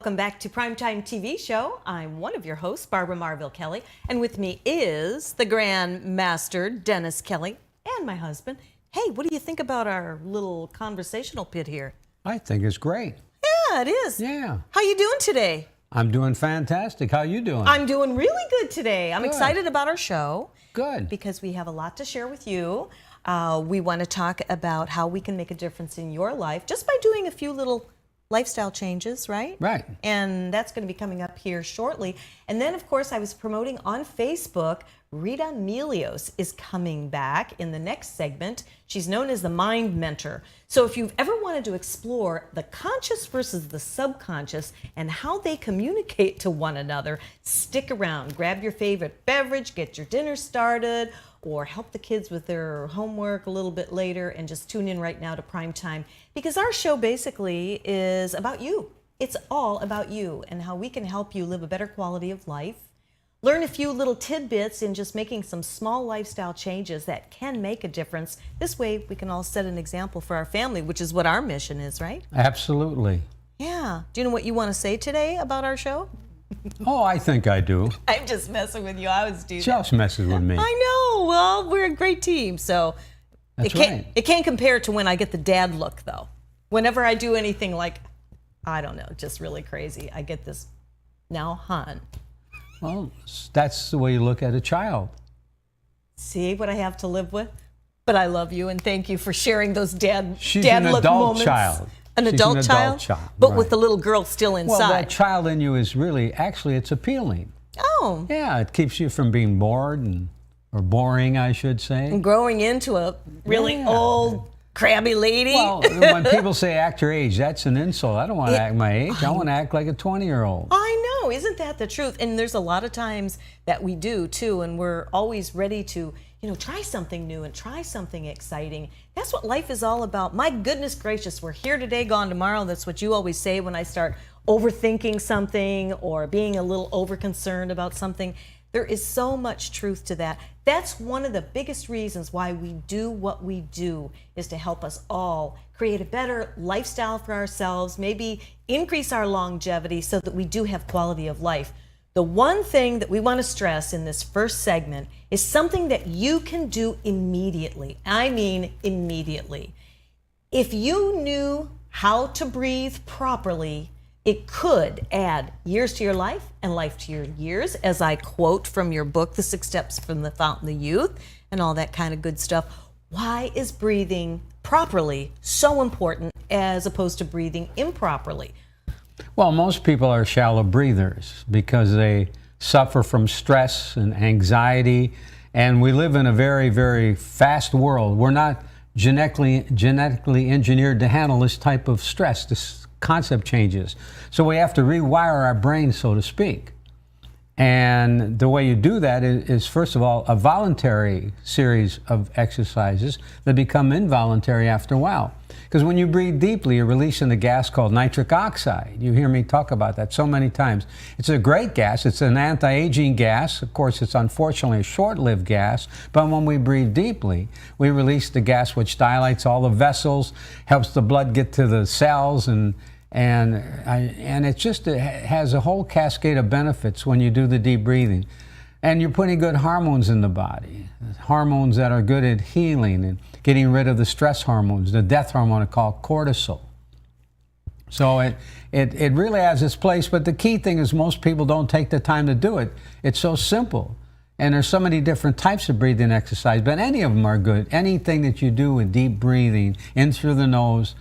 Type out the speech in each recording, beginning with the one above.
Welcome back to Primetime TV Show. I'm one of your hosts, Barbara Marville Kelly, and with me is the Grandmaster, Dennis Kelly, and my husband. Hey, what do you think about our little conversational pit here? I think it's great. Yeah, it is. Yeah. How you doing today? I'm doing fantastic. How you doing? I'm doing really good today. I'm Good. excited about our show. Good. Because we have a lot to share with you. We want to talk about how we can make a difference in your life just by doing a few little lifestyle changes, right? Right. And that's going to be coming up here shortly. And then, of course, I was promoting on Facebook, Rita Melios is coming back in the next segment. She's known as the Mind Mentor. So if you've ever wanted to explore the conscious versus the subconscious and how they communicate to one another, stick around. Grab your favorite beverage, get your dinner started, or help the kids with their homework a little bit later, and just tune in right now to Primetime, because our show basically is about you. It's all about you and how we can help you live a better quality of life. Learn a few little tidbits in just making some small lifestyle changes that can make a difference. This way we can all set an example for our family, which is what our mission is, right? Absolutely. Yeah. Do you know what you want to say today about our show? Oh, I think I do. I'm just messing with you. I always do that. Just messes with me. I know. Well, we're a great team, so That's right. It can't compare to when I get the dad look, though. Whenever I do anything like, I don't know, just really crazy, I get this, now, hon. Well, that's the way you look at a child. See what I have to live with? But I love you, and thank you for sharing those dad She's dad an look adult moments. child. An She's adult an child? adult child, But right. with the little girl still inside. Well, that child in you is really, actually, it's appealing. Oh. Yeah, it keeps you from being bored or boring, I should say. And growing into a really Yeah. old, crabby lady. Well, when people say act your age, that's an insult. I don't want to act my age. I want to act like a 20-year-old. I know, isn't that the truth? And there's a lot of times that we do too, and we're always ready to, try something new and try something exciting. That's what life is all about. My goodness gracious, we're here today, gone tomorrow. That's what you always say when I start overthinking something or being a little over-concerned about something. There is so much truth to that. That's one of the biggest reasons why we do what we do, is to help us all create a better lifestyle for ourselves, maybe increase our longevity so that we do have quality of life. The one thing that we want to stress in this first segment is something that you can do immediately. I mean immediately. If you knew how to breathe properly, it could add years to your life and life to your years, as I quote from your book, The 6 Steps from the Fountain of Youth, and all that kind of good stuff. Why is breathing properly so important as opposed to breathing improperly? Well, most people are shallow breathers because they suffer from stress and anxiety, and we live in a very, very fast world. We're not genetically engineered to handle this type of stress, this concept changes. So we have to rewire our brain, so to speak. And the way you do that is, first of all, a voluntary series of exercises that become involuntary after a while. Because when you breathe deeply, you're releasing a gas called nitric oxide. You hear me talk about that so many times. It's a great gas. It's an anti-aging gas. Of course, it's unfortunately a short-lived gas. But when we breathe deeply, we release the gas which dilates all the vessels, helps the blood get to the cells, and it has a whole cascade of benefits when you do the deep breathing. And you're putting good hormones in the body, hormones that are good at healing and getting rid of the stress hormones, the death hormone called cortisol. So it really has its place, but the key thing is most people don't take the time to do it. It's so simple. And there's so many different types of breathing exercise, but any of them are good. Anything that you do with deep breathing in through the nose,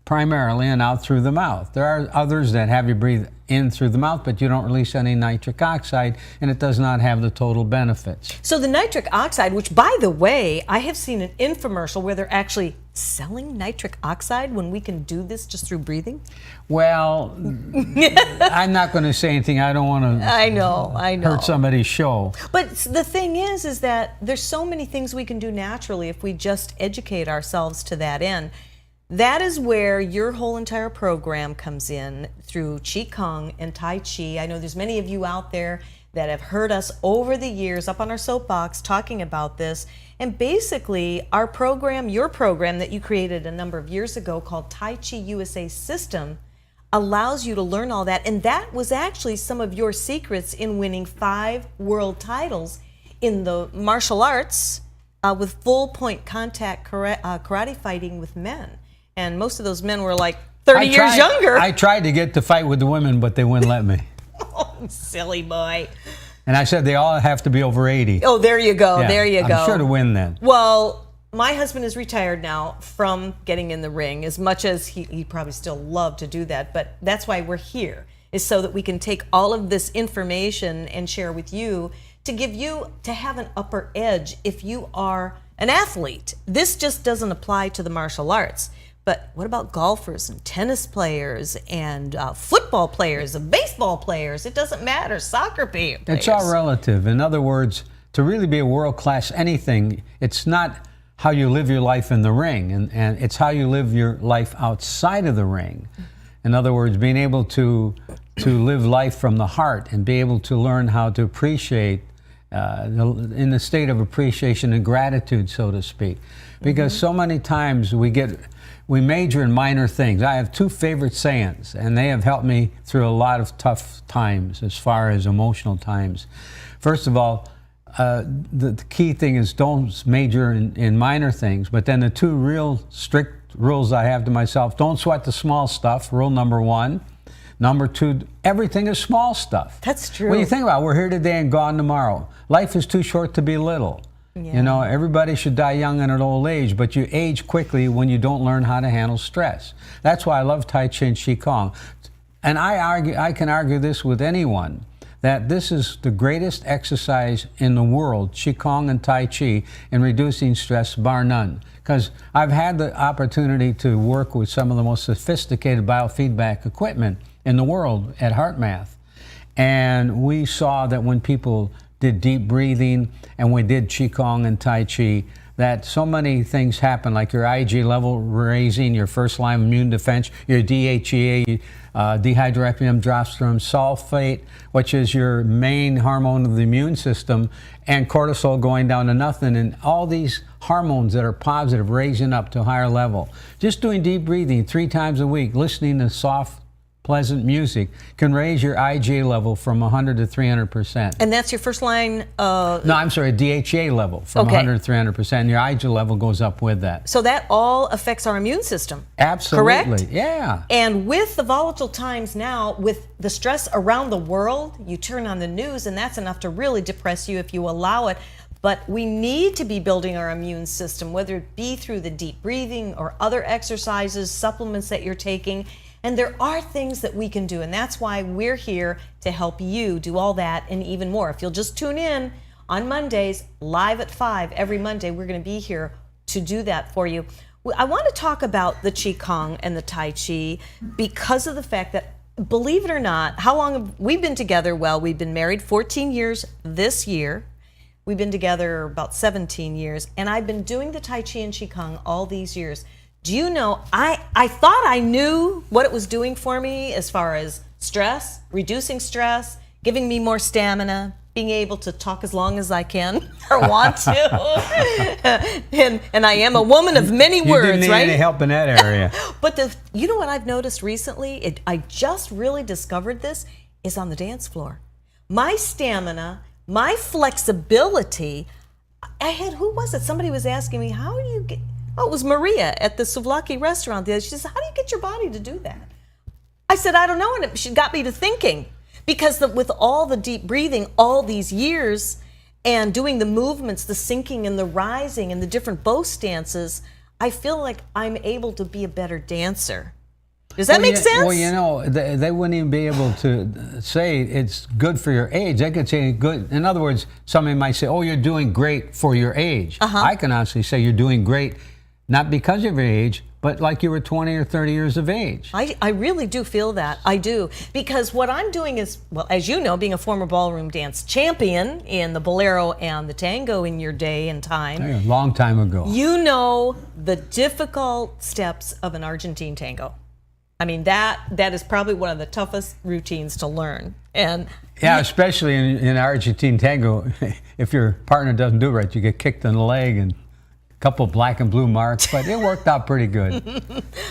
primarily, and out through the mouth. There are others that have you breathe in through the mouth, but you don't release any nitric oxide, and it does not have the total benefits. So the nitric oxide, which, by the way, I have seen an infomercial where they're actually selling nitric oxide when we can do this just through breathing. Well, I'm not going to say anything. I don't want to I know. hurt somebody's show. But the thing is that there's so many things we can do naturally if we just educate ourselves to that end. That is where your whole entire program comes in, through Qigong and Tai Chi. I know there's many of you out there that have heard us over the years up on our soapbox talking about this. And basically, our program, your program that you created a number of years ago called Tai Chi USA System, allows you to learn all that. And that was actually some of your secrets in winning 5 world titles in the martial arts with full point contact karate fighting with men. And most of those men were like 30 years younger. I tried to get to fight with the women, but they wouldn't let me. Oh, silly boy. And I said they all have to be over 80. Oh, there you go. Yeah, There you go. I'm sure to win then. Well, my husband is retired now from getting in the ring, as much as he probably still loved to do that. But that's why we're here, is so that we can take all of this information and share with you to give you, to have an upper edge if you are an athlete. This just doesn't apply to the martial arts. But what about golfers and tennis players and football players and baseball players? It doesn't matter. Soccer players. It's all relative. In other words, to really be a world-class anything, it's not how you live your life in the ring, and it's how you live your life outside of the ring. In other words, being able to live life from the heart and be able to learn how to appreciate in the state of appreciation and gratitude, so to speak. Because so many times we major in minor things. I have 2 favorite sayings, and they have helped me through a lot of tough times as far as emotional times. First of all, the key thing is don't major in minor things, but then the 2 real strict rules I have to myself: don't sweat the small stuff, rule number 1. Number 2, everything is small stuff. That's true. When you think about it, we're here today and gone tomorrow. Life is too short to be little. Yeah. You know, everybody should die young and at old age, but you age quickly when you don't learn how to handle stress. That's why I love Tai Chi and Qigong. And I can argue this with anyone, that this is the greatest exercise in the world, Qigong and Tai Chi, in reducing stress, bar none. Because I've had the opportunity to work with some of the most sophisticated biofeedback equipment in the world at HeartMath. And we saw that when people did deep breathing and we did Qigong and Tai Chi, that so many things happen, like your IG level raising, your first line immune defense, your DHEA, dehydroepiandrosterone sulfate, which is your main hormone of the immune system, and cortisol going down to nothing, and all these hormones that are positive raising up to a higher level. Just doing deep breathing 3 times a week, listening to soft, pleasant music can raise your IgA level from 100 to 300%. And that's your first line? No, I'm sorry, DHA level from 100 to 300%. And your IgA level goes up with that. So that all affects our immune system. Absolutely. Correct? Yeah. And with the volatile times now, with the stress around the world, you turn on the news and that's enough to really depress you if you allow it. But we need to be building our immune system, whether it be through the deep breathing or other exercises, supplements that you're taking. And there are things that we can do, and that's why we're here to help you do all that and even more. If you'll just tune in on Mondays, live at 5 every Monday, we're going to be here to do that for you. I want to talk about the Qigong and the Tai Chi because of the fact that, believe it or not, how long have we been together? Well, we've been married 14 years this year. We've been together about 17 years, and I've been doing the Tai Chi and Qigong all these years. Do you know, I thought I knew what it was doing for me as far as stress, reducing stress, giving me more stamina, being able to talk as long as I can or want to. and I am a woman of many words, You didn't need any help in that area. But you know what I've noticed recently? I just really discovered this, is on the dance floor. My stamina, my flexibility. Who was it? Somebody was asking me, how do you get... Oh, it was Maria at the souvlaki restaurant the other day. She says, how do you get your body to do that? I said, I don't know. And she got me to thinking. Because with all the deep breathing, all these years, and doing the movements, the sinking and the rising and the different bow stances, I feel like I'm able to be a better dancer. Does that make sense? Well, you know, they wouldn't even be able to say it's good for your age. They could say good. In other words, somebody might say, oh, you're doing great for your age. I can honestly say you're doing great, not because of your age, but like you were 20 or 30 years of age. I really do feel that. I do. Because what I'm doing is, well, as you know, being a former ballroom dance champion in the bolero and the tango in your day and time. A long time ago. You know the difficult steps of an Argentine tango. I mean, that is probably one of the toughest routines to learn. And yeah, especially in Argentine tango, if your partner doesn't do it right, you get kicked in the leg and couple black and blue marks, but it worked out pretty good.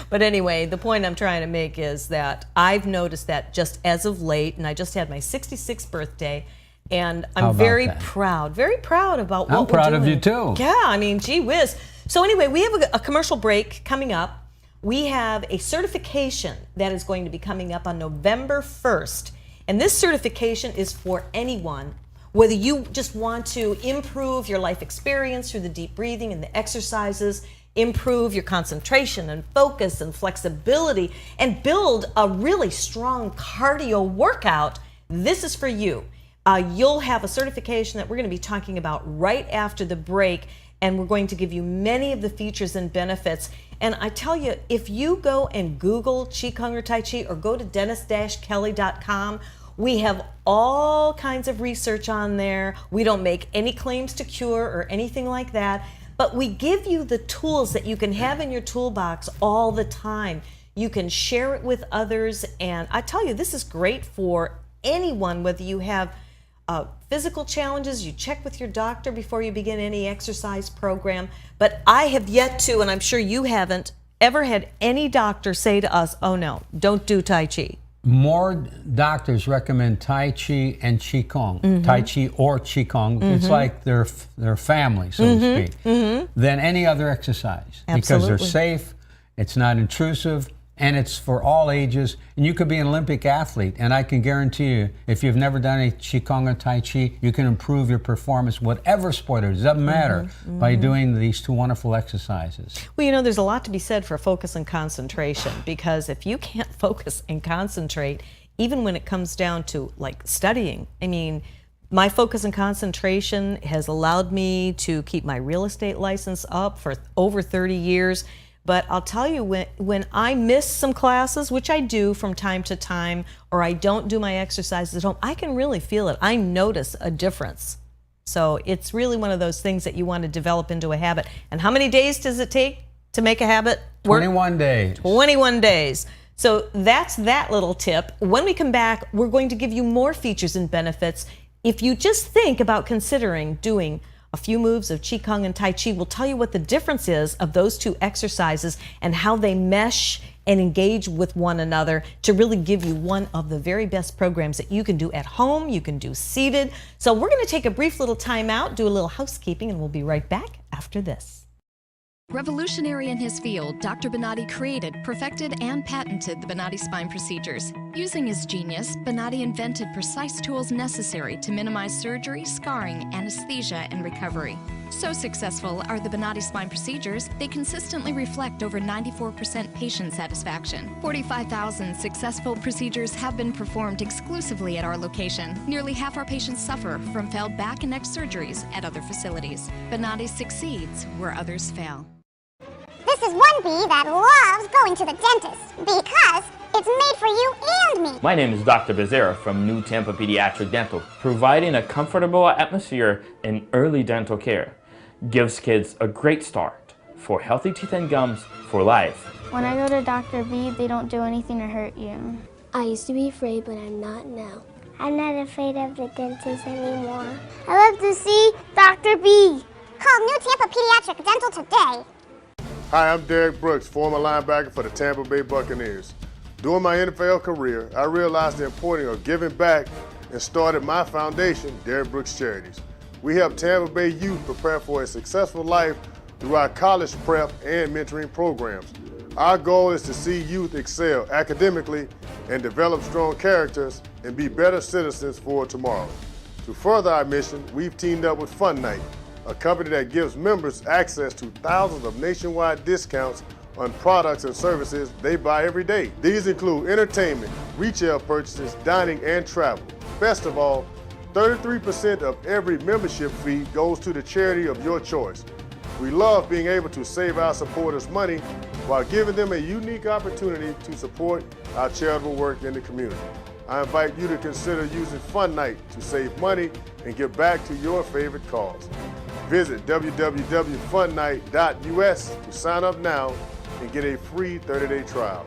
But anyway, the point I'm trying to make is that I've noticed that just as of late, and I just had my 66th birthday, and I'm very proud about what we're doing. I'm proud of you too. Yeah, I mean, gee whiz. So anyway, we have a commercial break coming up. We have a certification that is going to be coming up on November 1st. And this certification is for anyone, whether you just want to improve your life experience through the deep breathing and the exercises, improve your concentration and focus and flexibility, and build a really strong cardio workout, this is for you. You'll have a certification that we're going to be talking about right after the break, and we're going to give you many of the features and benefits. And I tell you, if you go and Google Qigong or Tai Chi or go to dennis-kelly.com, we have all kinds of research on there. We don't make any claims to cure or anything like that, but we give you the tools that you can have in your toolbox all the time. You can share it with others, and I tell you, this is great for anyone, whether you have physical challenges, you check with your doctor before you begin any exercise program. But I have yet to, and I'm sure you haven't, ever had any doctor say to us, oh no, don't do Tai Chi. More doctors recommend Tai Chi and Qigong, Tai Chi or Qigong. It's like their family, so to speak, than any other exercise. Absolutely. Because they're safe, it's not intrusive, and it's for all ages. And you could be an Olympic athlete, and I can guarantee you, if you've never done any Qigong or Tai Chi, you can improve your performance, whatever sport it is. It doesn't matter, by doing these two wonderful exercises. Well, you know, there's a lot to be said for focus and concentration, because if you can't focus and concentrate, even when it comes down to like studying, I mean, my focus and concentration has allowed me to keep my real estate license up for over 30 years. But I'll tell you, when I miss some classes, which I do from time to time, or I don't do my exercises at home, I can really feel it. I notice a difference. So it's really one of those things that you want to develop into a habit. And how many days does it take to make a habit work? 21 days. 21 days. So that's that little tip. When we come back, we're going to give you more features and benefits. If you just think about considering doing a few moves of Qigong and Tai Chi, will tell you what the difference is of those two exercises and how they mesh and engage with one another to really give you one of the very best programs that you can do at home, you can do seated. So we're going to take a brief little time out, do a little housekeeping, and we'll be right back after this. Revolutionary in his field, Dr. Bonatti created, perfected, and patented the Bonatti spine procedures. Using his genius, Bonatti invented precise tools necessary to minimize surgery, scarring, anesthesia, and recovery. So successful are the Bonatti spine procedures, they consistently reflect over 94% patient satisfaction. 45,000 successful procedures have been performed exclusively at our location. Nearly half our patients suffer from failed back and neck surgeries at other facilities. Bonatti succeeds where others fail. This is one bee that loves going to the dentist because it's made for you and me. My name is Dr. Becerra from New Tampa Pediatric Dental, providing a comfortable atmosphere in early dental care. Gives kids a great start for healthy teeth and gums for life. When I go to Dr. B, they don't do anything to hurt you. I used to be afraid, but I'm not now. I'm not afraid of the dentist anymore. I love to see Dr. B. Call New Tampa Pediatric Dental today. Hi, I'm Derek Brooks, former linebacker for the Tampa Bay Buccaneers. During my NFL career, I realized the importance of giving back and started my foundation, Derek Brooks Charities. We help Tampa Bay youth prepare for a successful life through our college prep and mentoring programs. Our goal is to see youth excel academically and develop strong characters and be better citizens for tomorrow. To further our mission, we've teamed up with Fun Night, a company that gives members access to thousands of nationwide discounts on products and services they buy every day. These include entertainment, retail purchases, dining, and travel. Best of all, 33% of every membership fee goes to the charity of your choice. We love being able to save our supporters money while giving them a unique opportunity to support our charitable work in the community. I invite you to consider using Fun Night to save money and give back to your favorite cause. Visit www.funnight.us to sign up now and get a free 30-day trial.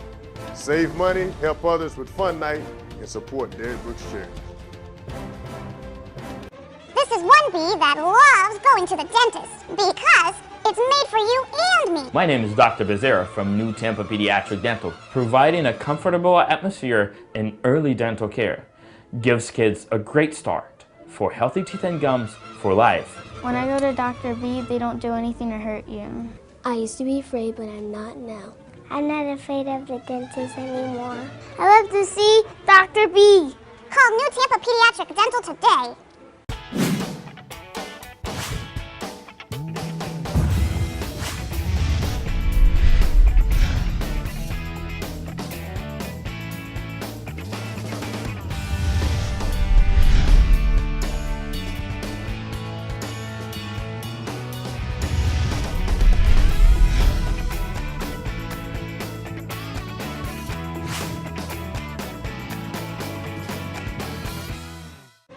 Save money, help others with Fun Night, and support Derek Brooks Charities. This is one bee that loves going to the dentist because it's made for you and me. My name is Dr. Becerra from New Tampa Pediatric Dental, providing a comfortable atmosphere in early dental care. Gives kids a great start for healthy teeth and gums for life. When I go to Dr. B, they don't do anything to hurt you. I used to be afraid, but I'm not now. I'm not afraid of the dentist anymore. I love to see Dr. B. Call New Tampa Pediatric Dental today.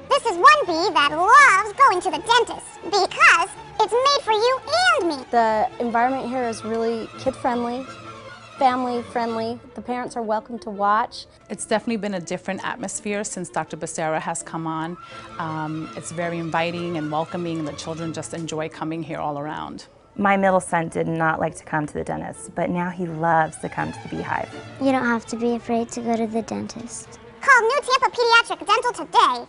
This is one bee that loves going to the dentist because it's made for you and me. The environment here is really kid-friendly, family-friendly. The parents are welcome to watch. It's definitely been a different atmosphere since Dr. Becerra has come on. It's very inviting and welcoming. The children just enjoy coming here all around. My middle son did not like to come to the dentist, but now he loves to come to the Beehive. You don't have to be afraid to go to the dentist. Call New Tampa Pediatric Dental today.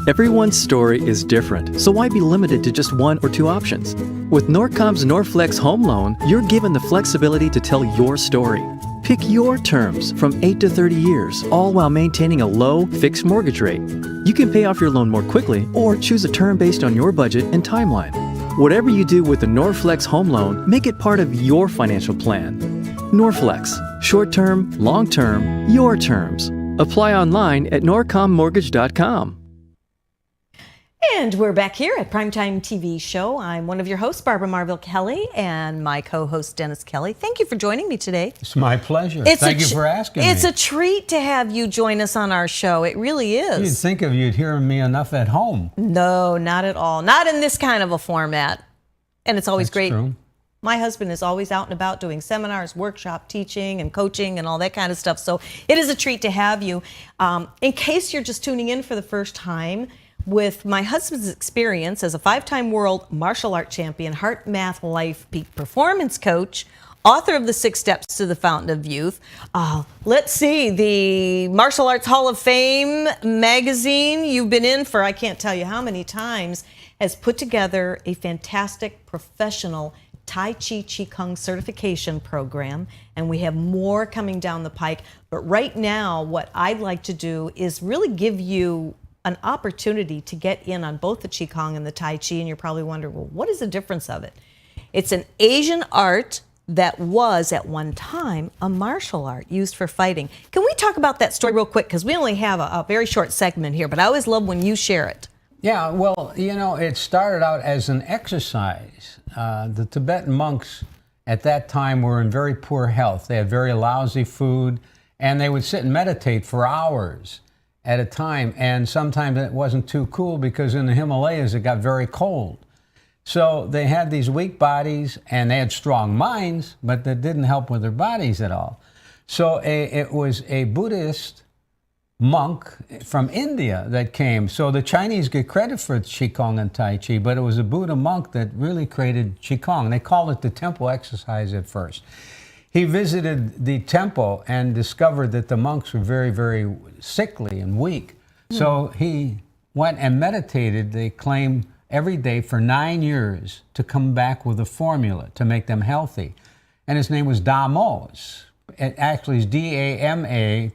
Everyone's story is different, so why be limited to just one or two options? With Norcom's Norflex Home Loan, you're given the flexibility to tell your story. Pick your terms from 8 to 30 years, all while maintaining a low, fixed mortgage rate. You can pay off your loan more quickly or choose a term based on your budget and timeline. Whatever you do with the Norflex Home Loan, make it part of your financial plan. Norflex, short-term, long-term, your terms. Apply online at norcommortgage.com. And we're back here at Primetime TV Show. I'm one of your hosts, Barbara Marville Kelly, and my co-host, Dennis Kelly. Thank you for joining me today. It's my pleasure. Thank you for asking me. It's a treat to have you join us on our show. It really is. You'd think of you'd hear me enough at home. No, not at all. Not in this kind of a format. And it's always great. True. My husband is always out and about doing seminars, workshop teaching, and coaching, and all that kind of stuff. So it is a treat to have you. In case you're just tuning in for the first time, with my husband's experience as a 5-time world martial art champion, heart, math, life, peak performance coach, author of the 6 Steps to the Fountain of Youth. Let's see, the Martial Arts Hall of Fame magazine you've been in for I can't tell you how many times, has put together a fantastic professional Tai Chi Qigong certification program, and we have more coming down the pike. But right now, what I'd like to do is really give you an opportunity to get in on both the Qigong and the Tai Chi, and you're probably wondering, well, what is the difference of it? It's an Asian art that was at one time a martial art used for fighting. Can we talk about that story real quick? Because we only have a very short segment here, but I always love when you share it. Yeah, well, you know, it started out as an exercise. The Tibetan monks at that time were in very poor health. They had very lousy food, and they would sit and meditate for hours at a time, and sometimes it wasn't too cool because in the Himalayas it got very cold. So they had these weak bodies and they had strong minds, but that didn't help with their bodies at all. So it was a Buddhist monk from India that came. So the Chinese get credit for Qigong and Tai Chi, but it was a Buddha monk that really created Qigong. They called it the temple exercise at first. He visited the temple and discovered that the monks were very, very sickly and weak. So he went and meditated, they claim, every day for 9 years to come back with a formula to make them healthy. And his name was Damos. It actually is D-A-M-A'-S,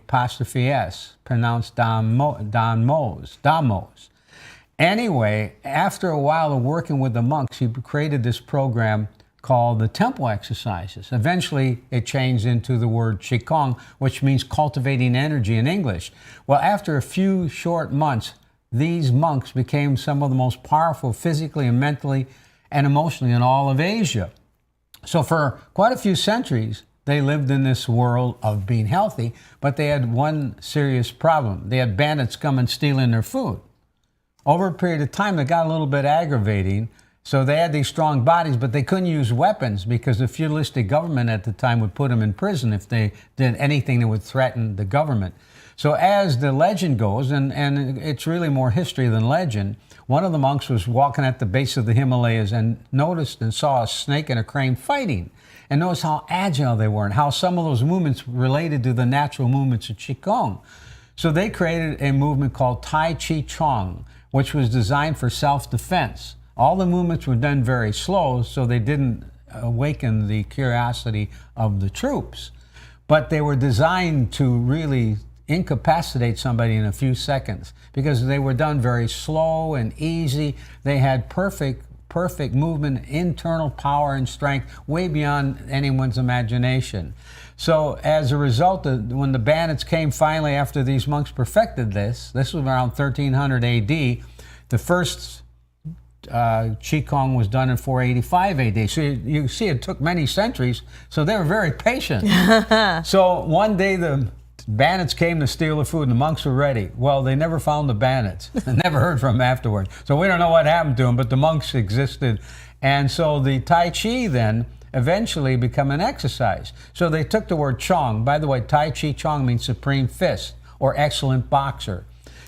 pronounced Damos. Anyway, after a while of working with the monks, he created this program called the temple exercises. Eventually, it changed into the word Qigong, which means cultivating energy in English. Well, after a few short months, these monks became some of the most powerful physically and mentally and emotionally in all of Asia. So for quite a few centuries, they lived in this world of being healthy, but they had one serious problem. They had bandits come and stealing their food. Over a period of time, it got a little bit aggravating. So they had these strong bodies, but they couldn't use weapons because the feudalistic government at the time would put them in prison if they did anything that would threaten the government. So as the legend goes, and it's really more history than legend, One of the monks was walking at the base of the Himalayas and noticed and saw a snake and a crane fighting. And noticed how agile they were and how some of those movements related to the natural movements of Qigong. So they created a movement called Tai Chi Chuan, which was designed for self-defense. All the movements were done very slow, so they didn't awaken the curiosity of the troops. But they were designed to really incapacitate somebody in a few seconds because they were done very slow and easy. They had perfect movement, internal power and strength way beyond anyone's imagination. So as a result, when the bandits came finally after these monks perfected this was around 1300 AD, the first Qigong was done in 485 AD. So you see it took many centuries, so they were very patient. So one day the bandits came to steal the food and the monks were ready. Well, they never found the bandits. Never heard from them afterwards. So we don't know what happened to them, but the monks existed. And so the Tai Chi then eventually became an exercise. So they took the word Chong. By the way, Tai Chi Chong means supreme fist or excellent boxer.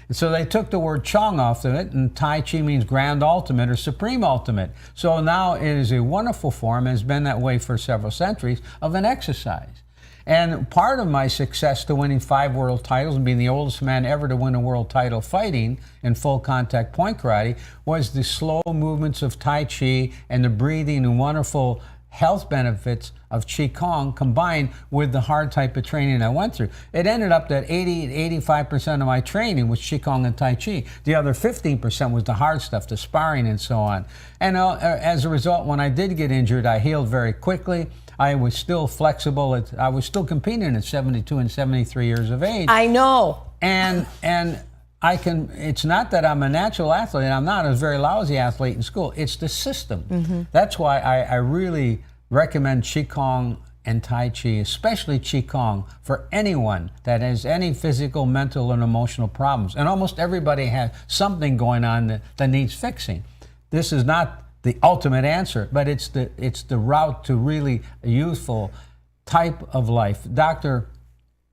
And so they took the word Chong off of it, and Tai Chi means grand ultimate or supreme ultimate. So now it is a wonderful form, and has been that way for several centuries, of an exercise. And part of my success to winning 5 world titles and being the oldest man ever to win a world title fighting in full contact point karate was the slow movements of Tai Chi and the breathing and wonderful health benefits of Qigong combined with the hard type of training I went through. It ended up that 85% of my training was Qigong and Tai Chi. The other 15% was the hard stuff, the sparring and so on. And as a result, when I did get injured, I healed very quickly. I was still flexible. I was still competing at 72 and 73 years of age. I know. And it's not that I'm a natural athlete. I'm not a very lousy athlete in school. It's the system. Mm-hmm. That's why I really recommend Qigong and Tai Chi, especially Qigong, for anyone that has any physical, mental, and emotional problems. And almost everybody has something going on that needs fixing. This is not the ultimate answer, but it's the route to really a youthful type of life. Dr.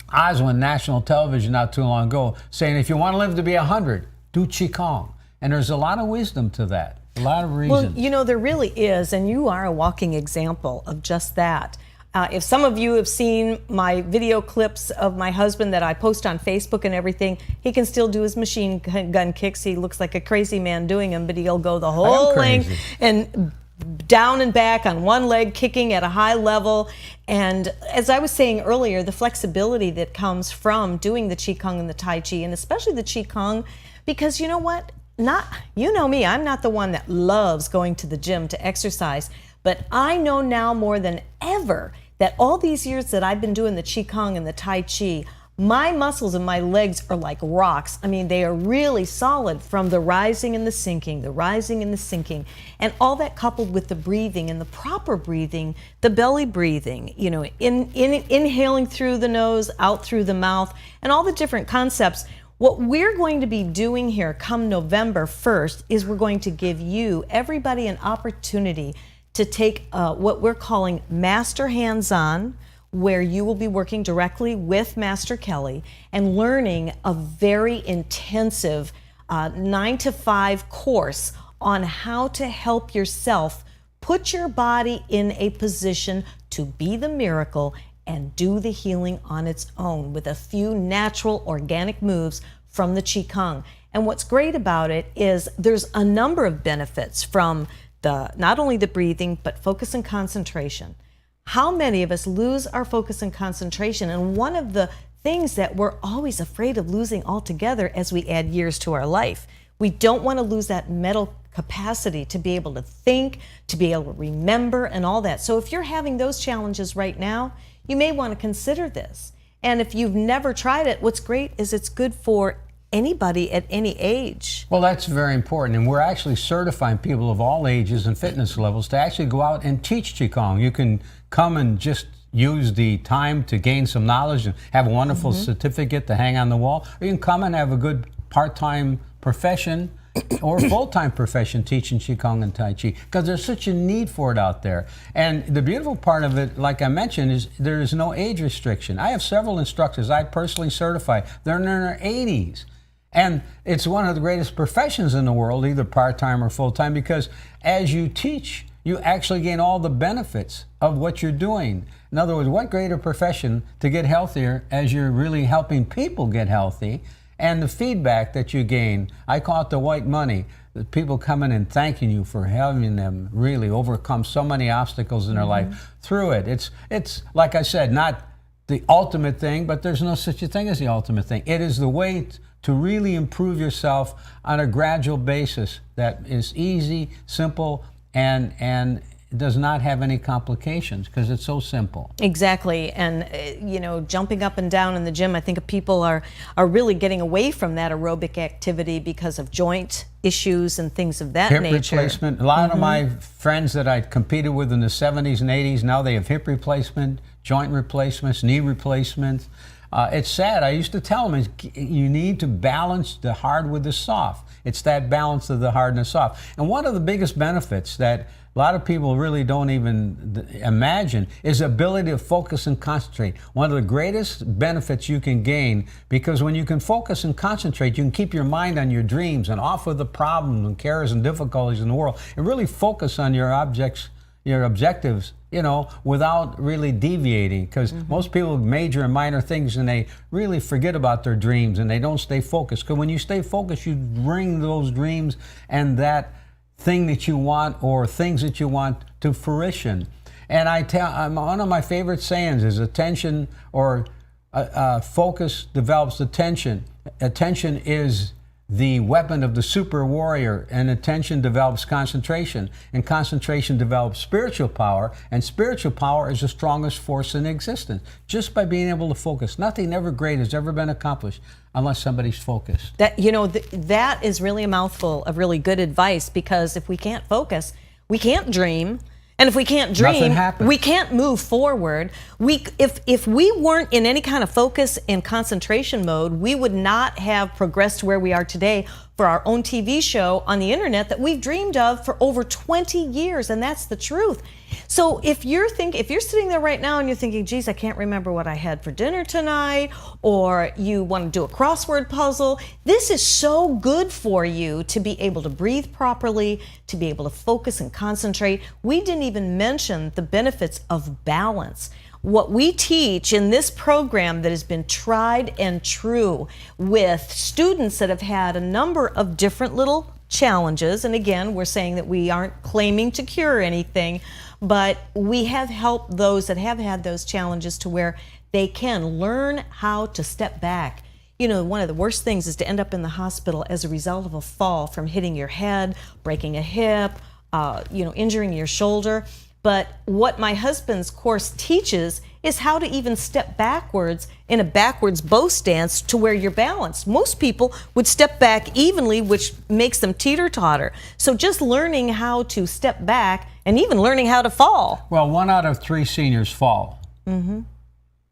Oswin, national television not too long ago, saying if you want to live to be 100, do Qigong. And there's a lot of wisdom to that, a lot of reasons. Well, there really is, and you are a walking example of just that. If some of you have seen my video clips of my husband that I post on Facebook and everything, he can still do his machine gun kicks. He looks like a crazy man doing them, but he'll go the whole length and down and back on one leg, kicking at a high level. And as I was saying earlier, the flexibility that comes from doing the Qigong and the Tai Chi, and especially the Qigong, because you know what? You know me, I'm not the one that loves going to the gym to exercise, but I know now more than ever that all these years that I've been doing the Qigong and the Tai Chi, my muscles and my legs are like rocks. I mean, they are really solid from the rising and the sinking, and all that coupled with the breathing and the proper breathing, the belly breathing, inhaling through the nose, out through the mouth, and all the different concepts. What we're going to be doing here come November 1st is we're going to give you, everybody, an opportunity to take what we're calling Master Hands-On, where you will be working directly with Master Kelly and learning a very intensive 9-to-5 course on how to help yourself put your body in a position to be the miracle and do the healing on its own with a few natural organic moves from the Qigong. And what's great about it is there's a number of benefits from not only the breathing, but focus and concentration. How many of us lose our focus and concentration? And one of the things that we're always afraid of losing altogether as we add years to our life, we don't want to lose that mental capacity to be able to think, to be able to remember, and all that. So if you're having those challenges right now, you may want to consider this. And if you've never tried it, what's great is it's good for anybody at any age. Well, that's very important, and we're actually certifying people of all ages and fitness levels to actually go out and teach Qigong. You can come and just use the time to gain some knowledge and have a wonderful certificate to hang on the wall, or you can come and have a good part-time profession or full-time profession teaching Qigong and Tai Chi, because there's such a need for it out there. And the beautiful part of it, like I mentioned, is there is no age restriction. I have several instructors I personally certify. They're in their 80s. And it's one of the greatest professions in the world, either part-time or full-time, because as you teach, you actually gain all the benefits of what you're doing. In other words, what greater profession to get healthier as you're really helping people get healthy, and the feedback that you gain. I call it the white money. The people coming and thanking you for having them really overcome so many obstacles in their life through it. It's like I said, not the ultimate thing, but there's no such a thing as the ultimate thing. It is the way to really improve yourself on a gradual basis that is easy, simple, and does not have any complications because it's so simple. Exactly. And you know, jumping up and down in the gym, I think people are really getting away from that aerobic activity because of joint issues and things of that hip nature. Replacement. A lot of my friends that I competed with in the 70s and 80s, now they have hip replacement, joint replacements, knee replacements. It's sad. I used to tell them, you need to balance the hard with the soft. It's that balance of the hard and the soft. And one of the biggest benefits that a lot of people really don't even imagine is the ability to focus and concentrate. One of the greatest benefits you can gain, because when you can focus and concentrate, you can keep your mind on your dreams and off of the problems and cares and difficulties in the world, and really focus on your objectives, you know, without really deviating. Because most people major in minor things and they really forget about their dreams and they don't stay focused. Because when you stay focused, you bring those dreams and that thing that you want or things that you want to fruition. And one of my favorite sayings is attention or focus develops attention. Attention is the weapon of the super warrior, and attention develops concentration, and concentration develops spiritual power, and spiritual power is the strongest force in existence. Just by being able to focus. Nothing ever great has ever been accomplished unless somebody's focused. That, you know, that is really a mouthful of really good advice, because if we can't focus, we can't dream. And if we can't dream, we can't move forward. If we weren't in any kind of focus and concentration mode, we would not have progressed to where we are today for our own TV show on the internet that we've dreamed of for over 20 years, and that's the truth. So if you're sitting there right now and you're thinking, geez, I can't remember what I had for dinner tonight, or you want to do a crossword puzzle, this is so good for you to be able to breathe properly, to be able to focus and concentrate. We didn't even mention the benefits of balance. What we teach in this program that has been tried and true with students that have had a number of different little challenges, and again, we're saying that we aren't claiming to cure anything, but we have helped those that have had those challenges to where they can learn how to step back. You know, one of the worst things is to end up in the hospital as a result of a fall from hitting your head, breaking a hip, injuring your shoulder. But what my husband's course teaches is how to even step backwards in a backwards bow stance to where you're balanced. Most people would step back evenly, which makes them teeter-totter. So just learning how to step back and even learning how to fall. Well, 1 out of 3 seniors fall.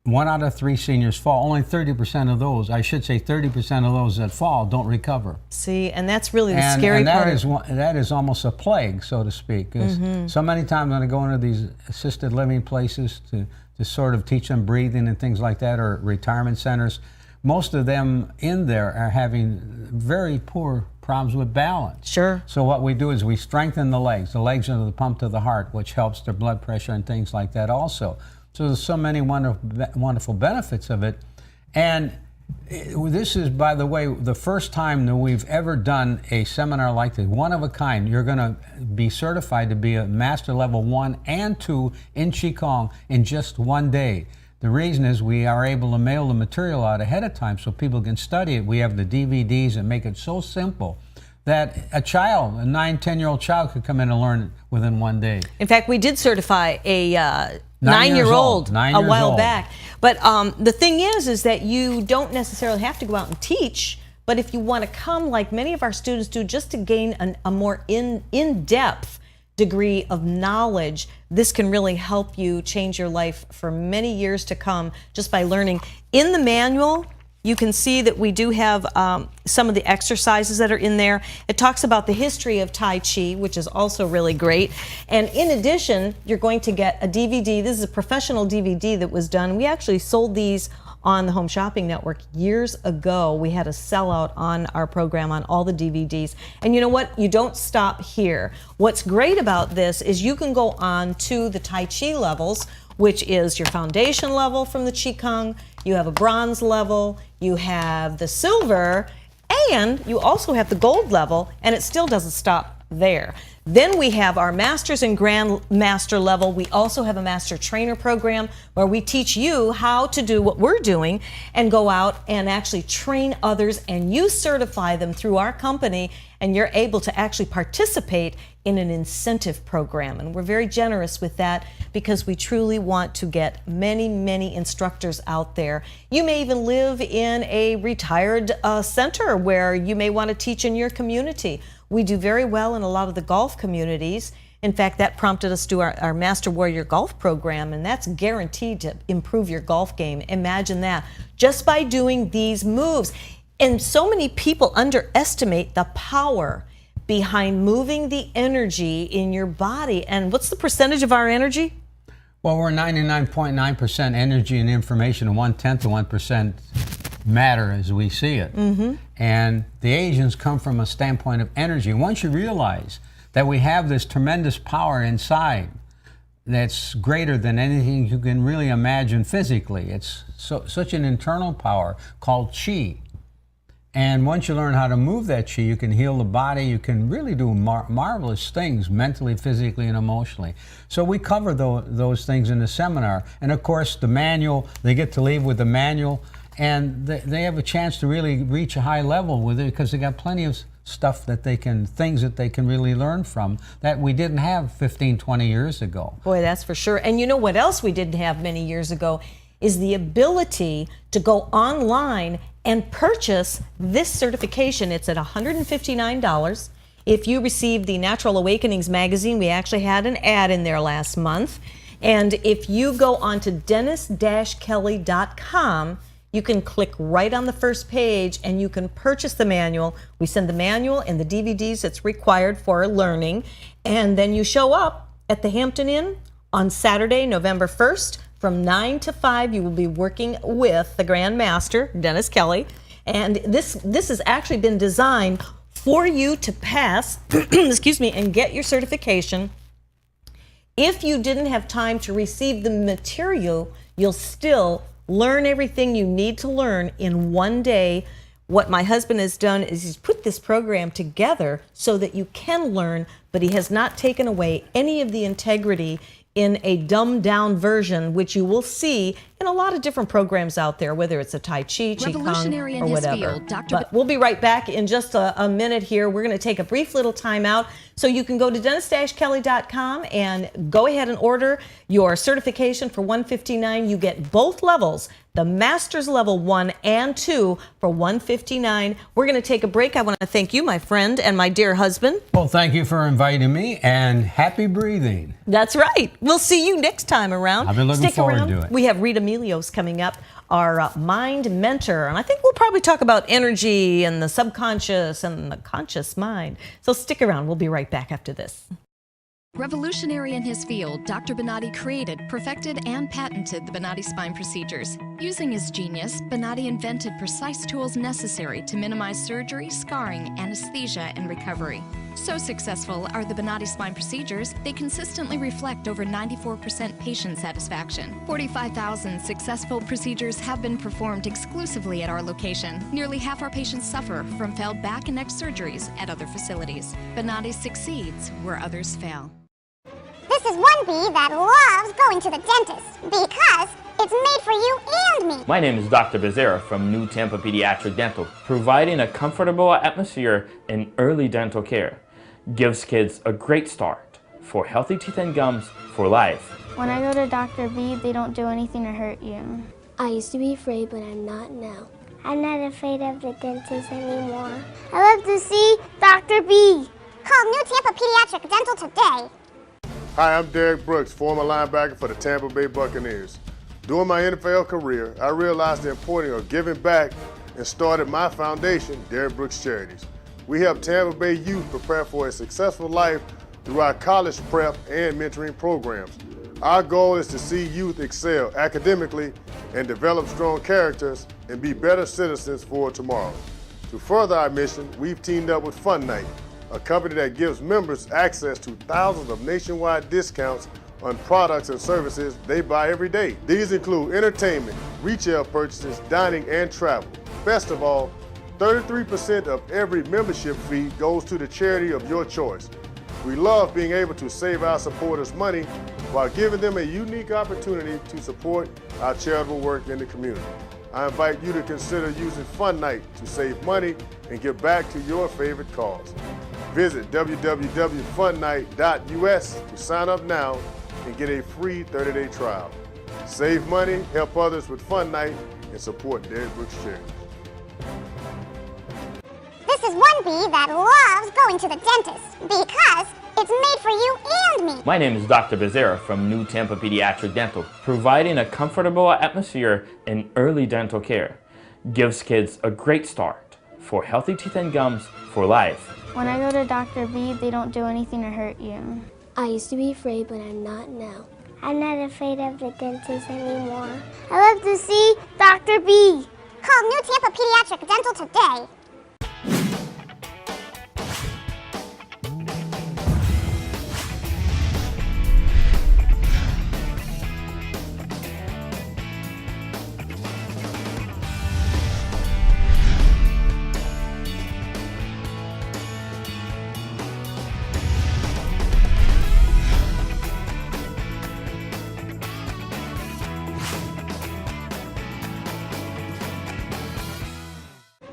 1 out of 3 seniors fall. Only 30% of those, I should say 30% of those that fall don't recover. See, and that's really the scary part. That is almost a plague, so to speak. So many times when I go into these assisted living places to sort of teach them breathing and things like that, or retirement centers, most of them in there are having very poor problems with balance. Sure. So what we do is we strengthen the legs. The legs are the pump to the heart, which helps their blood pressure and things like that also. So there's so many wonderful benefits of it. And this is, by the way, the first time that we've ever done a seminar like this, one of a kind. You're going to be certified to be a Master Level 1 and 2 in Qigong in just one day. The reason is we are able to mail the material out ahead of time so people can study it. We have the DVDs and make it so simple that a child, a 9, 10-year-old child, could come in and learn it within one day. In fact, we did certify a 9-year-old a while back. But the thing is that you don't necessarily have to go out and teach, but if you want to come like many of our students do, just to gain a more in-depth degree of knowledge, this can really help you change your life for many years to come just by learning. In the manual, you can see that we do have some of the exercises that are in there. It talks about the history of Tai Chi, which is also really great. And in addition, you're going to get a DVD. This is a professional DVD that was done. We actually sold these on the Home Shopping Network years ago. We had a sellout on our program on all the DVDs. And you know what? You don't stop here. What's great about this is you can go on to the Tai Chi levels, which is your foundation level from the Qigong. You have a bronze level, you have the silver, and you also have the gold level, and it still doesn't stop there. Then we have our Masters and Grandmaster level. We also have a Master Trainer program where we teach you how to do what we're doing and go out and actually train others, and you certify them through our company, and you're able to actually participate in an incentive program. And we're very generous with that because we truly want to get many, many instructors out there. You may even live in a retired center where you may want to teach in your community. We do very well in a lot of the golf communities. In fact, that prompted us to do our Master Warrior Golf program, and that's guaranteed to improve your golf game. Imagine that, just by doing these moves. And so many people underestimate the power behind moving the energy in your body. And what's the percentage of our energy? Well, we're 99.9% energy and information, and 1/10 of 1% matter as we see it. And the Asians come from a standpoint of energy. Once you realize that we have this tremendous power inside that's greater than anything you can really imagine physically, it's such an internal power called Qi. And once you learn how to move that Qi, you can heal the body, you can really do marvelous things mentally, physically, and emotionally. So we cover those things in the seminar. And of course, the manual, they get to leave with the manual, and they have a chance to really reach a high level with it because they got plenty of stuff that things that they can really learn from that we didn't have 15, 20 years ago. Boy, that's for sure. And you know what else we didn't have many years ago is the ability to go online and purchase this certification. It's at $159. If you received the Natural Awakenings magazine, we actually had an ad in there last month. And if you go on to dennis-kelly.com, you can click right on the first page and you can purchase the manual. We send the manual and the DVDs that's required for learning. And then you show up at the Hampton Inn on Saturday, November 1st. From 9 to 5, you will be working with the Grandmaster, Dennis Kelly. And this has actually been designed for you to pass, excuse me, and get your certification. If you didn't have time to receive the material, you'll still learn everything you need to learn in one day. What my husband has done is he's put this program together so that you can learn, but he has not taken away any of the integrity in a dumbed down version, which you will see in a lot of different programs out there, whether it's a Tai Chi, Qigong, or whatever. But we'll be right back in just a minute here. We're going to take a brief little time out. So you can go to dennis-kelly.com and go ahead and order your certification for $159. You get both levels, the Master's Level 1 and 2 for $159. We're going to take a break. I want to thank you, my friend, and my dear husband. Well, thank you for inviting me, and happy breathing. That's right. We'll see you next time around. I've been looking forward to it. We have Rita Milios coming up, our mind mentor, and I think we'll probably talk about energy and the subconscious and the conscious mind. So stick around. We'll be right back after this. Revolutionary in his field, Dr. Bonatti created, perfected, and patented the Bonatti spine procedures. Using his genius, Bonatti invented precise tools necessary to minimize surgery, scarring, anesthesia, and recovery. So successful are the Bonatti spine procedures, they consistently reflect over 94% patient satisfaction. 45,000 successful procedures have been performed exclusively at our location. Nearly half our patients suffer from failed back and neck surgeries at other facilities. Bonatti succeeds where others fail. This is one bee that loves going to the dentist because it's made for you and me. My name is Dr. Becerra from New Tampa Pediatric Dental, providing a comfortable atmosphere in early dental care. Gives kids a great start for healthy teeth and gums for life. When I go to Dr. B, they don't do anything to hurt you. I used to be afraid, but I'm not now. I'm not afraid of the dentist anymore. I love to see Dr. B. Call New Tampa Pediatric Dental today. Hi, I'm Derek Brooks, former linebacker for the Tampa Bay Buccaneers. During my NFL career, I realized the importance of giving back and started my foundation, Derek Brooks Charities. We help Tampa Bay youth prepare for a successful life through our college prep and mentoring programs. Our goal is to see youth excel academically and develop strong characters and be better citizens for tomorrow. To further our mission, we've teamed up with Fun Night, a company that gives members access to thousands of nationwide discounts on products and services they buy every day. These include entertainment, retail purchases, dining, and travel. Best of all, 33% of every membership fee goes to the charity of your choice. We love being able to save our supporters money while giving them a unique opportunity to support our charitable work in the community. I invite you to consider using Fun Night to save money and give back to your favorite cause. Visit www.funnight.us to sign up now and get a free 30-day trial. Save money, help others with Fun Night, and support Derek Brooks Charities. This is one bee that loves going to the dentist because it's made for you and me. My name is Dr. Becerra from New Tampa Pediatric Dental, providing a comfortable atmosphere in early dental care. Gives kids a great start for healthy teeth and gums for life. When I go to Dr. B, they don't do anything to hurt you. I used to be afraid, but I'm not now. I'm not afraid of the dentist anymore. I love to see Dr. B. Call New Tampa Pediatric Dental today.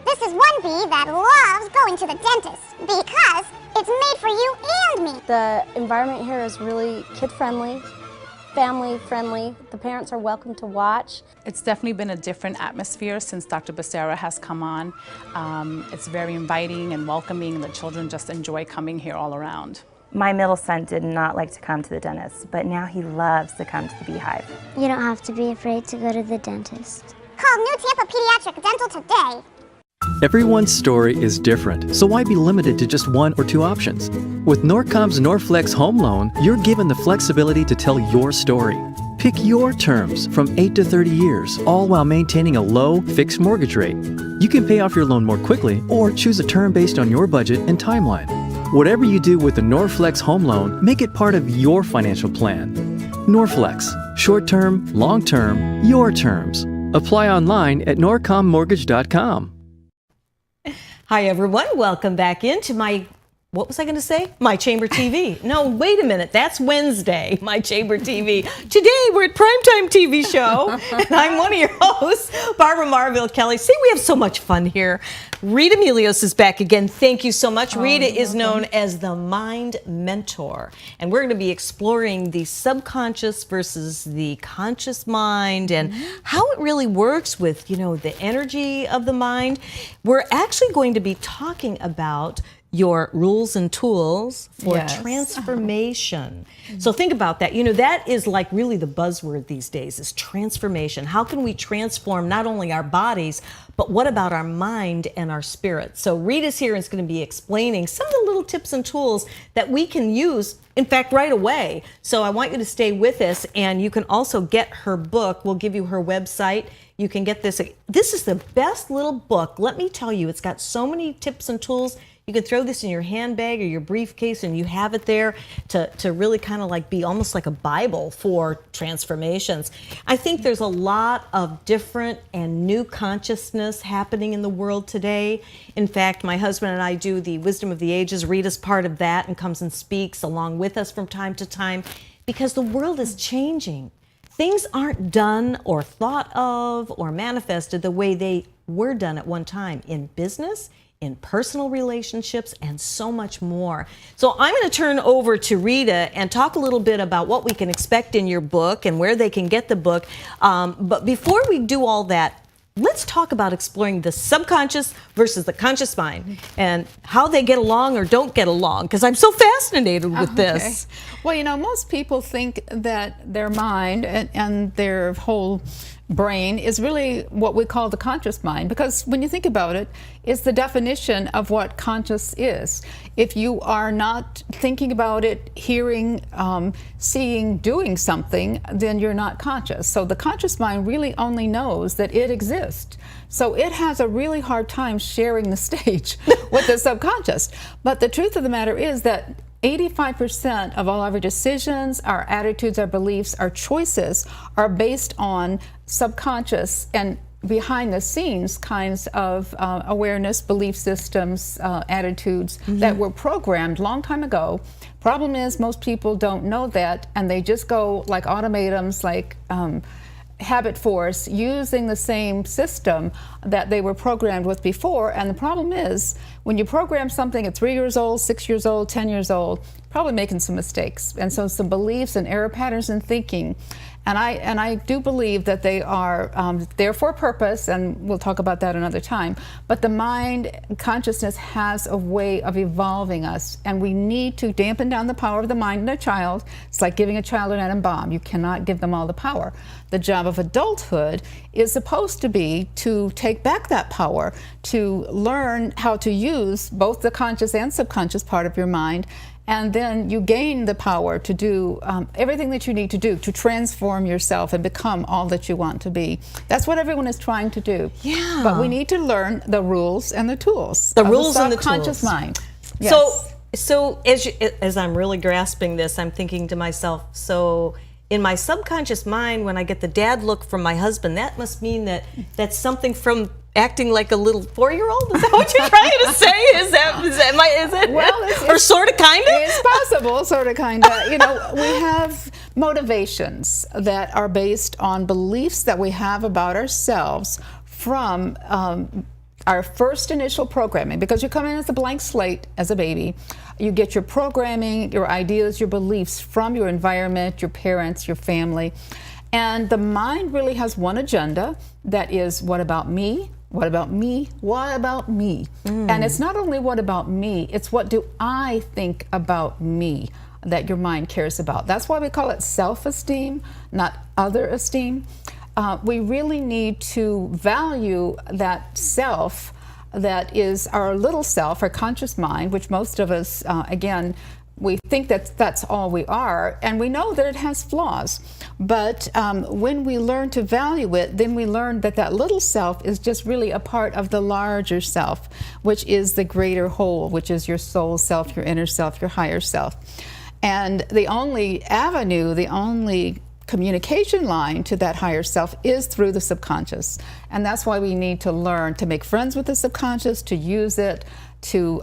This is one bee that loves going to the dentist because it's made for you and me. The environment here is really kid-friendly, family-friendly. The parents are welcome to watch. It's definitely been a different atmosphere since Dr. Becerra has come on. It's very inviting and welcoming. The children just enjoy coming here all around. My middle son did not like to come to the dentist, but now he loves to come to the Beehive. You don't have to be afraid to go to the dentist. Call New Tampa Pediatric Dental today. Everyone's story is different, so why be limited to just one or two options? With Norcom's Norflex Home Loan, you're given the flexibility to tell your story. Pick your terms from 8 to 30 years, all while maintaining a low, fixed mortgage rate. You can pay off your loan more quickly or choose a term based on your budget and timeline. Whatever you do with the Norflex Home Loan, make it part of your financial plan. Norflex, short-term, long-term, your terms. Apply online at norcommortgage.com. Hi, everyone. Welcome back into my, what was I going to say? My Chamber TV. No, wait a minute. That's Wednesday, My Chamber TV. Today, we're at Primetime TV Show, and I'm one of your hosts, Barbara Marville Kelly. See, we have so much fun here. Rita Milios is back again. Thank you so much. Rita is known as the Mind Mentor, and we're going to be exploring the subconscious versus the conscious mind and how it really works with, the energy of the mind. We're actually going to be talking about your rules and tools for transformation. So think about that. That is like really the buzzword these days is transformation. How can we transform not only our bodies, but what about our mind and our spirit? So Rita's here and is going to be explaining some of the little tips and tools that we can use, in fact, right away. So I want you to stay with us, and you can also get her book. We'll give you her website. You can get this. This is the best little book. Let me tell you, it's got so many tips and tools. You can throw this in your handbag or your briefcase and you have it there to really kind of like be almost like a Bible for transformations. I think there's a lot of different and new consciousness happening in the world today. In fact, my husband and I do the Wisdom of the Ages. Rita's part of that and comes and speaks along with us from time to time because the world is changing. Things aren't done or thought of or manifested the way they were done at one time in business, in personal relationships, and so much more. So I'm going to turn over to Rita and talk a little bit about what we can expect in your book and where they can get the book. But before we do all that, let's talk about exploring the subconscious versus the conscious mind and how they get along or don't get along, because I'm so fascinated with this. Well, most people think that their mind and their whole brain is really what we call the conscious mind, because when you think about it, it's the definition of what conscious is. If you are not thinking about it, hearing, seeing, doing something, then you're not conscious. So the conscious mind really only knows that it exists. So it has a really hard time sharing the stage with the subconscious. But the truth of the matter is that 85% of all our decisions, our attitudes, our beliefs, our choices are based on subconscious and behind the scenes kinds of awareness, belief systems, attitudes that were programmed long time ago. Problem is, most people don't know that, and they just go like automatons, like habit force, using the same system that they were programmed with before. And the problem is, when you program something at 3 years old, 6 years old, 10 years old, probably making some mistakes, and so some beliefs and error patterns in thinking. And I do believe that they are there for a purpose, and we'll talk about that another time. But the mind, consciousness has a way of evolving us, and we need to dampen down the power of the mind in a child. It's like giving a child an atom bomb. You cannot give them all the power. The job of adulthood is supposed to be to take back that power, to learn how to use both the conscious and subconscious part of your mind, and then you gain the power to do everything that you need to do to transform yourself and become all that you want to be. That's what everyone is trying to do. Yeah. But we need to learn the rules and the tools. The rules and the subconscious tools. mind. Yes. So as I'm really grasping this, I'm thinking to myself, so in my subconscious mind, when I get the dad look from my husband, that must mean that that's something from acting like a little 4-year-old? Is that what you're trying to say? Is it? Well, or sort of, kind of? It's possible, sort of, kind of. You know, we have motivations that are based on beliefs that we have about ourselves from our first initial programming, because you come in as a blank slate as a baby. You get your programming, your ideas, your beliefs from your environment, your parents, your family. And the mind really has one agenda, that is, what about me? What about me? What about me? And it's not only what about me, it's what do I think about me that your mind cares about. That's why we call it self-esteem, not other esteem. We really need to value that self that is our little self, our conscious mind, which most of us, again, we think that that's all we are, and we know that it has flaws. But when we learn to value it, then we learn that that little self is just really a part of the larger self, which is the greater whole, which is your soul self, your inner self, your higher self. And the only avenue, the only communication line to that higher self is through the subconscious. And that's why we need to learn to make friends with the subconscious, to use it, to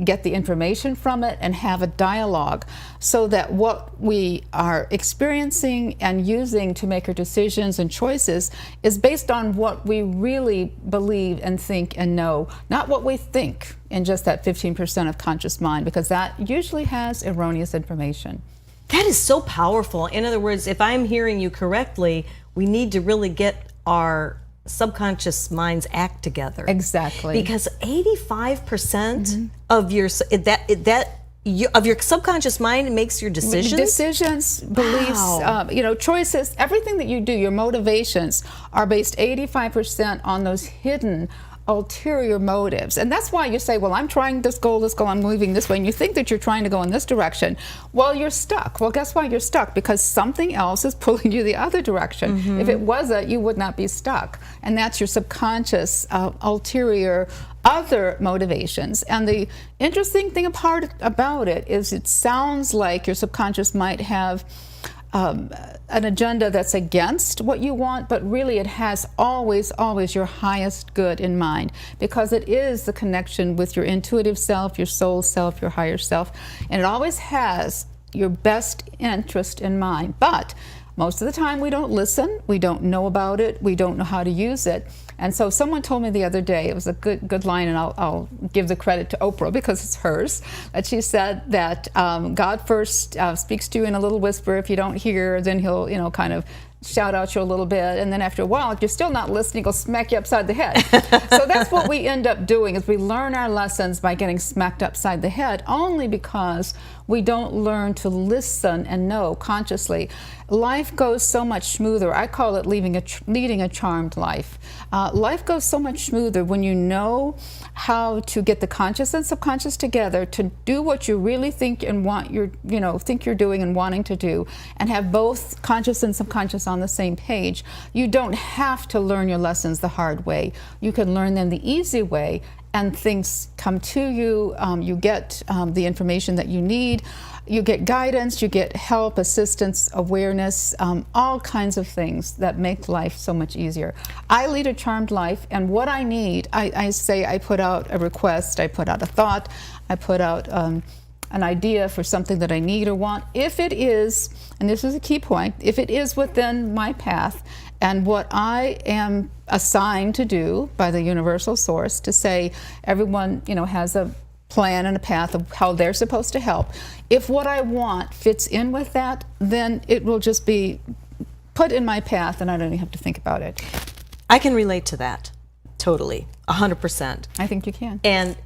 get the information from it and have a dialogue, so that what we are experiencing and using to make our decisions and choices is based on what we really believe and think and know, not what we think in just that 15% of conscious mind, because that usually has erroneous information. That is so powerful. In other words, if I'm hearing you correctly, we need to really get our subconscious mind's act together. Exactly. Because 85% of your of your subconscious mind makes your decisions. Decisions, beliefs, you know, choices, everything that you do, your motivations are based 85% on those hidden ulterior motives. And that's why you say, well, I'm trying this goal, I'm moving this way, and you think that you're trying to go in this direction. Well, you're stuck. Well, guess why you're stuck? Because something else is pulling you the other direction. If it wasn't, you would not be stuck. And that's your subconscious, ulterior, other motivations. And the interesting thing about it is it sounds like your subconscious might have an agenda that's against what you want, but really it has always your highest good in mind, because it is the connection with your intuitive self, your soul self, your higher self, and it always has your best interest in mind. But most of the time we don't listen, we don't know about it, we don't know how to use it. And so someone told me the other day, it was a good line, and I'll give the credit to Oprah because it's hers, that she said that God first speaks to you in a little whisper. If you don't hear, then he'll, kind of shout out you a little bit, and then after a while, if you're still not listening, he'll smack you upside the head. So that's what we end up doing, is we learn our lessons by getting smacked upside the head, only because we don't learn to listen and know consciously. Life goes so much smoother. I call it leading a charmed life. Life goes so much smoother when you know how to get the conscious and subconscious together to do what you really think and think you're doing and wanting to do, and have both conscious and subconscious on the same page. You don't have to learn your lessons the hard way. You can learn them the easy way, and things come to you. You get the information that you need. You get guidance, you get help, assistance, awareness, all kinds of things that make life so much easier. I lead a charmed life, and what I need, I say I put out a request, I put out a thought, I put out an idea for something that I need or want. If it is, and this is a key point, if it is within my path and what I am assigned to do by the universal source, to say everyone has a plan and a path of how they're supposed to help. If what I want fits in with that, then it will just be put in my path and I don't even have to think about it. I can relate to that totally, 100%. I think you can. And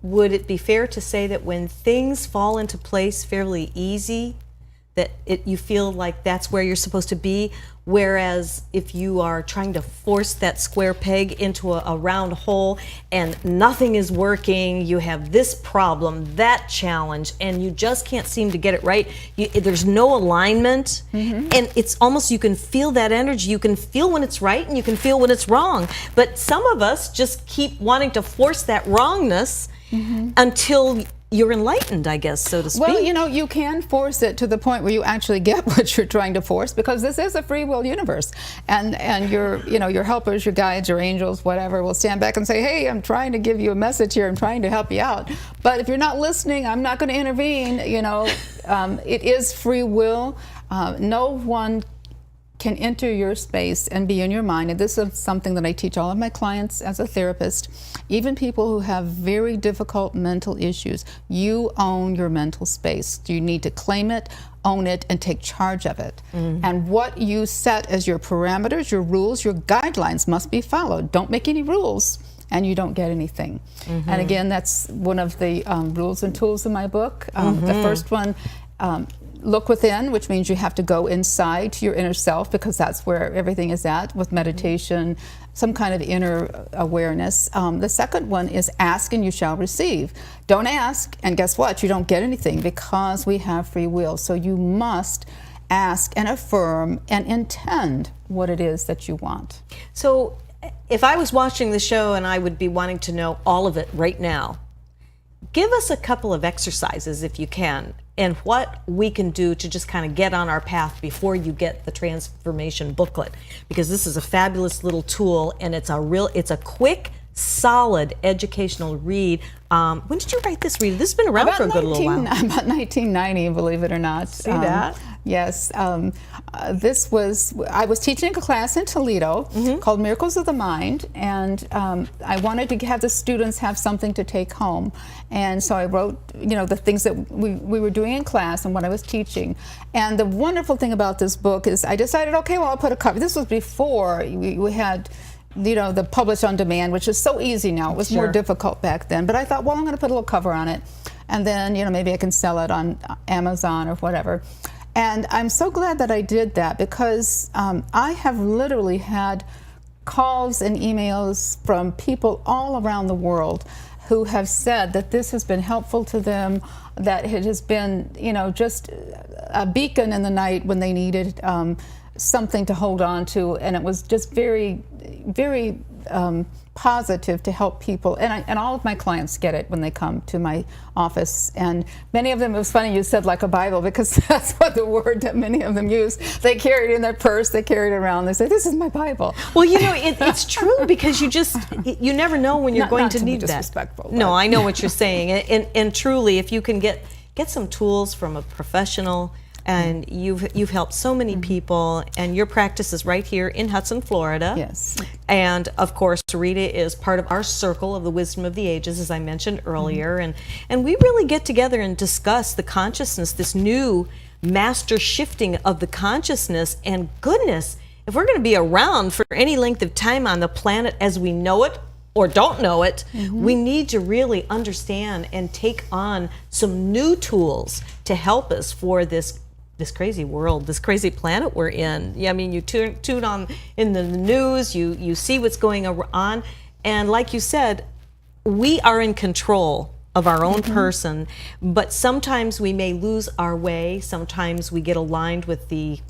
would it be fair to say that when things fall into place fairly easy, that you feel like that's where you're supposed to be, whereas if you are trying to force that square peg into a round hole and nothing is working, you have this problem, that challenge, and you just can't seem to get it right, there's no alignment, and it's almost, you can feel that energy, you can feel when it's right and you can feel when it's wrong, but some of us just keep wanting to force that wrongness until you're enlightened, I guess, so to speak. Well, you can force it to the point where you actually get what you're trying to force, because this is a free will universe, and your helpers, your guides, your angels, whatever, will stand back and say, hey, I'm trying to give you a message here, I'm trying to help you out, but if you're not listening, I'm not going to intervene. It is free will. No one can enter your space and be in your mind, and this is something that I teach all of my clients as a therapist, even people who have very difficult mental issues. You own your mental space. You need to claim it, own it, and take charge of it. And what you set as your parameters, your rules, your guidelines must be followed. Don't make any rules and you don't get anything. And again, that's one of the rules and tools in my book. The first one, look within, which means you have to go inside to your inner self, because that's where everything is at, with meditation, some kind of inner awareness. The second one is ask and you shall receive. Don't ask, and guess what? You don't get anything, because we have free will. So you must ask and affirm and intend what it is that you want. So if I was watching the show and I would be wanting to know all of it right now, give us a couple of exercises, if you can, and what we can do to just kind of get on our path before you get the transformation booklet, because this is a fabulous little tool, and it's a quick, solid educational read. When did you write this, Rita? This has been around for a good little while. About 1990, believe it or not. See that? Yes. I was teaching a class in Toledo called Miracles of the Mind, and I wanted to have the students have something to take home. And so I wrote, the things that we were doing in class and what I was teaching. And the wonderful thing about this book is I decided, okay, well, I'll put a cover. This was before we had the publish on demand, which is so easy now. It was more difficult back then. But I thought, well, I'm going to put a little cover on it, and then maybe I can sell it on Amazon or whatever. And I'm so glad that I did that, because I have literally had calls and emails from people all around the world who have said that this has been helpful to them, that it has been, just a beacon in the night when they needed something to hold on to, and it was just very, very positive to help people. And all of my clients get it when they come to my office, and many of them, it was funny you said like a Bible, because that's what the word that many of them use. They carry it in their purse, they carry it around, they say, this is my Bible. Well, it's true, because you never know when you're going to need that. Disrespectful. No, I know what you're saying, and truly, if you can get some tools from a professional, and you've helped so many people, and your practice is right here in Hudson, Florida. Yes. And of course, Rita is part of our circle of the Wisdom of the Ages, as I mentioned earlier, and we really get together and discuss the consciousness, this new master shifting of the consciousness. And goodness, if we're going to be around for any length of time on the planet as we know it or don't know it, we need to really understand and take on some new tools to help us for this crazy world, this crazy planet we're in. Yeah, I mean, you tune on in the news, you see what's going on, and like you said, we are in control of our own person, but sometimes we may lose our way. Sometimes we get aligned with the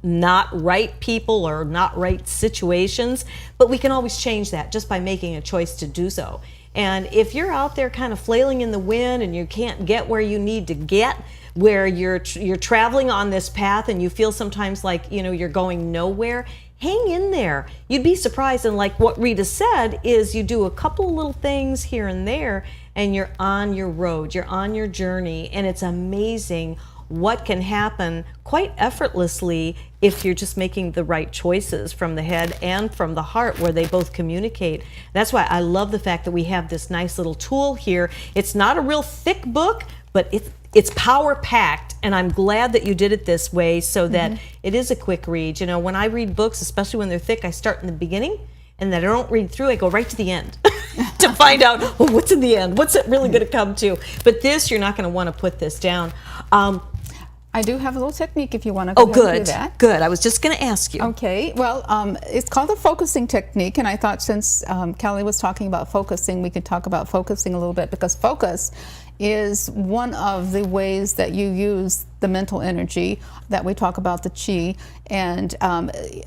not right people or not right situations, but we can always change that just by making a choice to do so. And if you're out there kind of flailing in the wind and you can't get where you need to get, where you're traveling on this path and you feel sometimes like, you know, you're going nowhere, hang in there. You'd be surprised. And like what Rita said is you do a couple little things here and there and you're on your road, you're on your journey, and it's amazing what can happen quite effortlessly if you're just making the right choices from the head and from the heart, where they both communicate. That's why I love the fact that we have this nice little tool here. It's not a real thick book, but it's power packed, and I'm glad that you did it this way so that it is a quick read. You know, when I read books, especially when they're thick, I start in the beginning, and then I don't read through, I go right to the end to find out, oh, what's in the end? What's it really going to come to? But this, you're not going to want to put this down. I do have a little technique if you want to go ahead and do that. Good. I was just going to ask you. Okay. Well, it's called the focusing technique, and I thought since Kelly was talking about focusing, we could talk about focusing a little bit, because focus is one of the ways that you use the mental energy that we talk about, the chi. And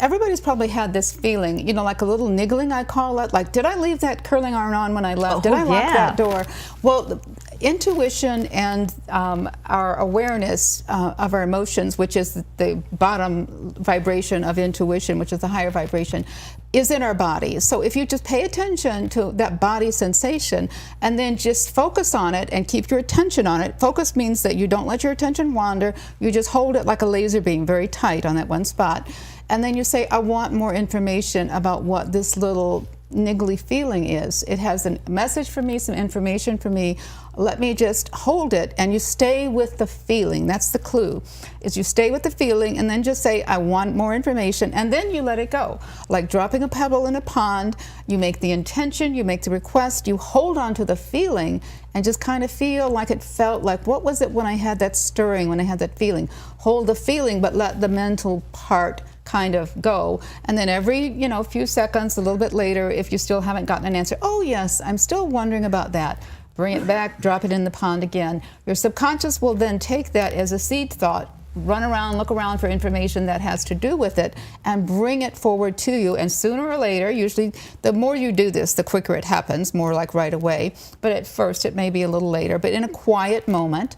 everybody's probably had this feeling, you know, like a little niggling, I call it, like, did I leave that curling iron on when I left? Did I lock that door? Well, intuition and our awareness of our emotions, which is the bottom vibration of intuition, which is the higher vibration, is in our body. So if you just pay attention to that body sensation and then just focus on it and keep your attention on it. Focus means that you don't let your attention wander. You just hold it like a laser beam, very tight on that one spot. And then you say, I want more information about what this little niggly feeling is. It has a message for me, some information for me. Let me just hold it, and you stay with the feeling. That's the clue, is you stay with the feeling and then just say, I want more information, and then you let it go. Like dropping a pebble in a pond, you make the intention, you make the request, you hold on to the feeling and just kind of feel like it felt like, what was it when I had that stirring, when I had that feeling? Hold the feeling, but let the mental part kind of go. And then every, you know, few seconds, a little bit later, if you still haven't gotten an answer, oh yes, I'm still wondering about that. Bring it back, drop it in the pond again. Your subconscious will then take that as a seed thought, run around, look around for information that has to do with it, and bring it forward to you. And sooner or later, usually the more you do this, the quicker it happens, more like right away. But at first, it may be a little later. But in a quiet moment,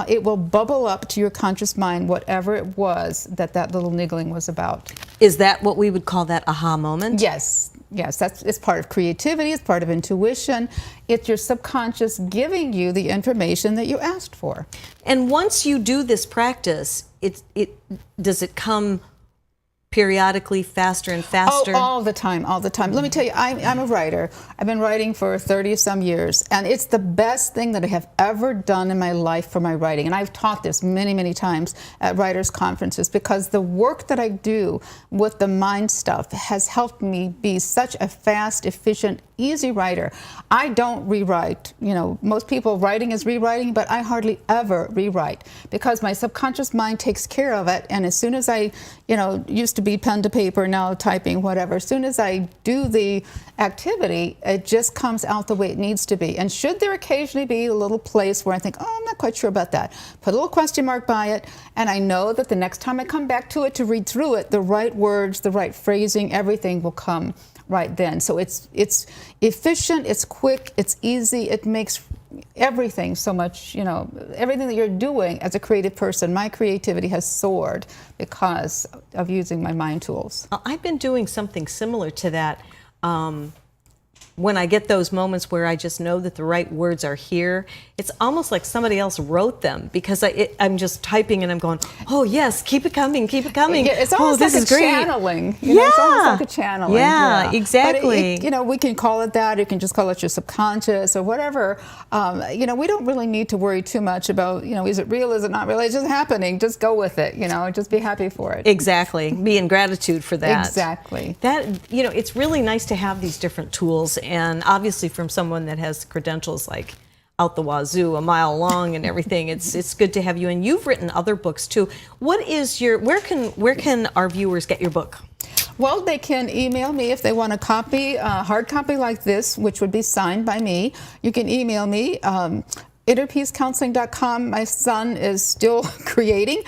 it will bubble up to your conscious mind whatever it was that little niggling was about. Is that what we would call that aha moment? Yes. Yes, it's part of creativity, it's part of intuition. It's your subconscious giving you the information that you asked for. And once you do this practice, does it come periodically, faster and faster? Oh, all the time, all the time. Let me tell you, I'm a writer. I've been writing for 30-some years, and it's the best thing that I have ever done in my life for my writing. And I've taught this many, many times at writers' conferences, because the work that I do with the mind stuff has helped me be such a fast, efficient, easy writer. I don't rewrite. You know, most people, writing is rewriting, but I hardly ever rewrite, because my subconscious mind takes care of it. And as soon as I, you know, used to be pen to paper, now typing, whatever, as soon as I do the activity, it just comes out the way it needs to be. And should there occasionally be a little place where I think, oh, I'm not quite sure about that, put a little question mark by it, and I know that the next time I come back to it to read through it, the right words, the right phrasing, everything will come right then. So it's efficient, it's quick, it's easy, it makes everything so much, you know, everything that you're doing as a creative person, my creativity has soared because of using my mind tools. I've been doing something similar to that. when I get those moments where I just know that the right words are here, it's almost like somebody else wrote them, because I'm just typing and I'm going, oh yes, keep it coming, keep it coming. Yeah, it's almost this like is a great. channeling. You know, it's almost like a channeling. Yeah, exactly. But you know, we can call it that. You can just call it your subconscious or whatever. You know, we don't really need to worry too much about, you know, is it real, is it not real? It's just happening. Just go with it, you know, just be happy for it. Exactly. Be in gratitude for that. Exactly. That, you know, it's really nice to have these different tools, and obviously from someone that has credentials like out the wazoo, a mile long and everything, it's good to have you. And you've written other books too. What is your, where can our viewers get your book? Well, they can email me if they want a copy, hard copy like this, which would be signed by me. You can email me. InnerPeaceCounseling.com. My son is still creating.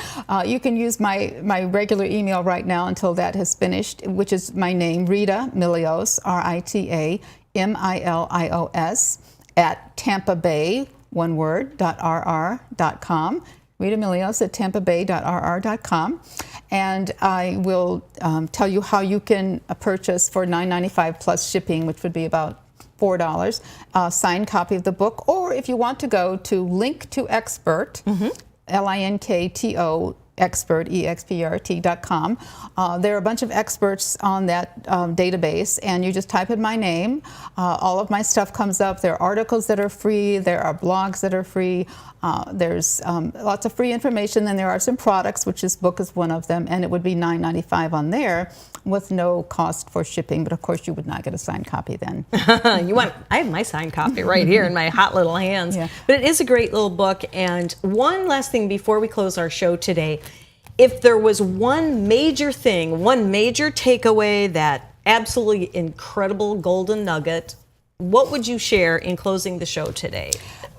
You can use my regular email right now until that has finished, which is my name, Rita Milios, RITAMILIOS, at Tampa Bay, one word, .rr.com. Rita Milios at tampabay.rr.com. And I will tell you how you can purchase for $9.95 plus shipping, which would be about $4, a signed copy of the book. Or if you want to go to Link to Expert, LINKTO, expert, expert.com. There are a bunch of experts on that database, and you just type in my name. All of my stuff comes up. There are articles that are free. There are blogs that are free. There's lots of free information. Then there are some products, which this book is one of them, and it would be $9.95 on there with no cost for shipping. But of course, you would not get a signed copy then. I have my signed copy right here in my hot little hands. Yeah. But it is a great little book. And one last thing before we close our show today. If there was one major thing, one major takeaway, that absolutely incredible golden nugget, what would you share in closing the show today?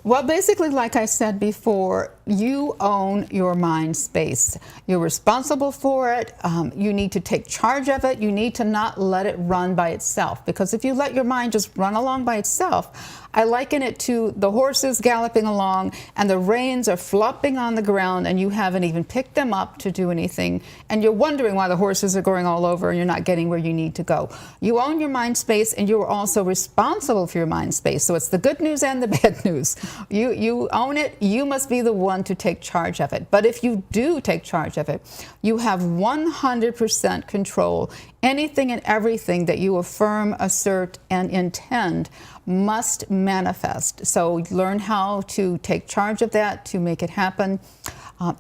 Well, basically, like I said before, you own your mind space. You're responsible for it. You need to take charge of it. You need to not let it run by itself, because if you let your mind just run along by itself, I liken it to the horses galloping along and the reins are flopping on the ground and you haven't even picked them up to do anything, and you're wondering why the horses are going all over and you're not getting where you need to go. You own your mind space, and you're also responsible for your mind space. So it's the good news and the bad news. You own it. You must be the one to take charge of it. But if you do take charge of it, you have 100% control. Anything and everything that you affirm, assert, and intend must manifest. So learn how to take charge of that, to make it happen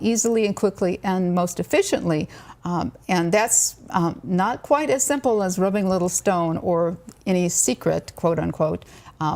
easily and quickly and most efficiently. And that's not quite as simple as rubbing a little stone or any secret, quote unquote.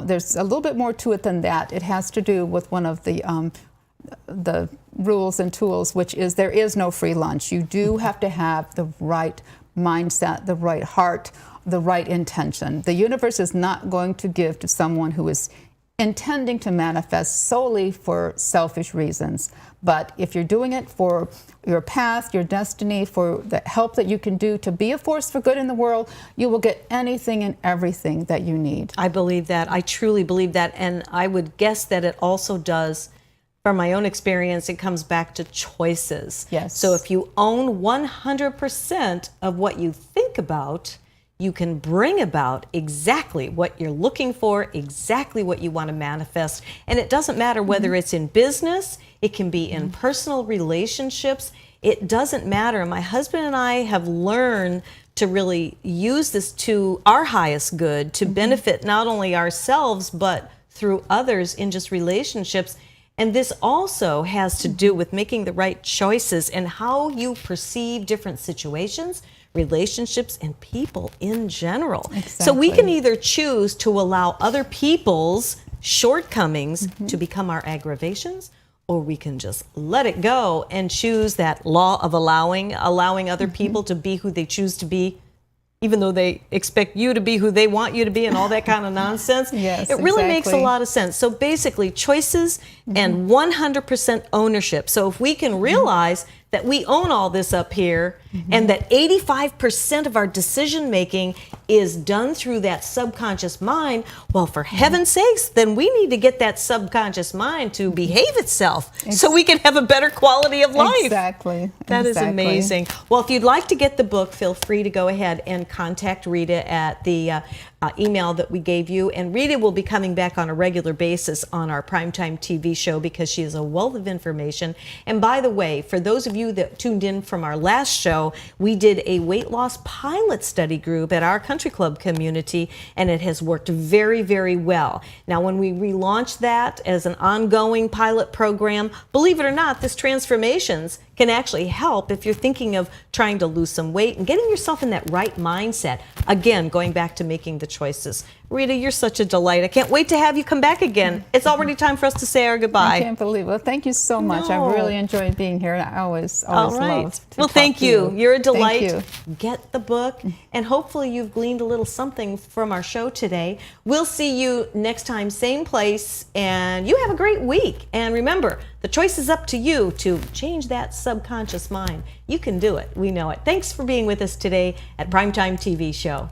There's a little bit more to it than that. It has to do with one of the rules and tools, which is there is no free lunch. You do have to have the right mindset, the right heart, the right intention. The universe is not going to give to someone who is intending to manifest solely for selfish reasons. But if you're doing it for your path, your destiny, for the help that you can do to be a force for good in the world, you will get anything and everything that you need. I believe that. I truly believe that. And I would guess that it also does, from my own experience, it comes back to choices. Yes. So if you own 100% of what you think about, you can bring about exactly what you're looking for, exactly what you want to manifest. And it doesn't matter whether it's in business, it can be in personal relationships, it doesn't matter. My husband and I have learned to really use this to our highest good, to benefit not only ourselves, but through others in just relationships. And this also has to do with making the right choices and how you perceive different situations, relationships, and people in general. Exactly. So we can either choose to allow other people's shortcomings to become our aggravations, or we can just let it go and choose that law of allowing other people to be who they choose to be, even though they expect you to be who they want you to be and all that kind of nonsense. Yes, it really makes a exactly. lot of sense. So basically, choices and 100% ownership. So if we can realize that we own all this up here, and that 85% of our decision making is done through that subconscious mind, well, for heaven's sakes, then we need to get that subconscious mind to behave itself so we can have a better quality of life. Exactly. That is amazing. Well, if you'd like to get the book, feel free to go ahead and contact Rita at the email that we gave you. And Rita will be coming back on a regular basis on our primetime TV show because she is a wealth of information. And by the way, for those of you that tuned in from our last show, we did a weight loss pilot study group at our country club community, and it has worked very, very well. Now, when we relaunch that as an ongoing pilot program, believe it or not, this Transformations can actually help if you're thinking of trying to lose some weight and getting yourself in that right mindset. Again, going back to making the choices. Rita, you're such a delight. I can't wait to have you come back again. It's already time for us to say our goodbye. I can't believe it. Well, thank you so much. No. I really enjoyed being here. I always All right. love to Well, talk thank to you. You're a delight. Thank you. Get the book, and hopefully you've gleaned a little something from our show today. We'll see you next time, same place, and you have a great week. And remember, the choice is up to you to change that subconscious mind. You can do it. We know it. Thanks for being with us today at Primetime TV Show.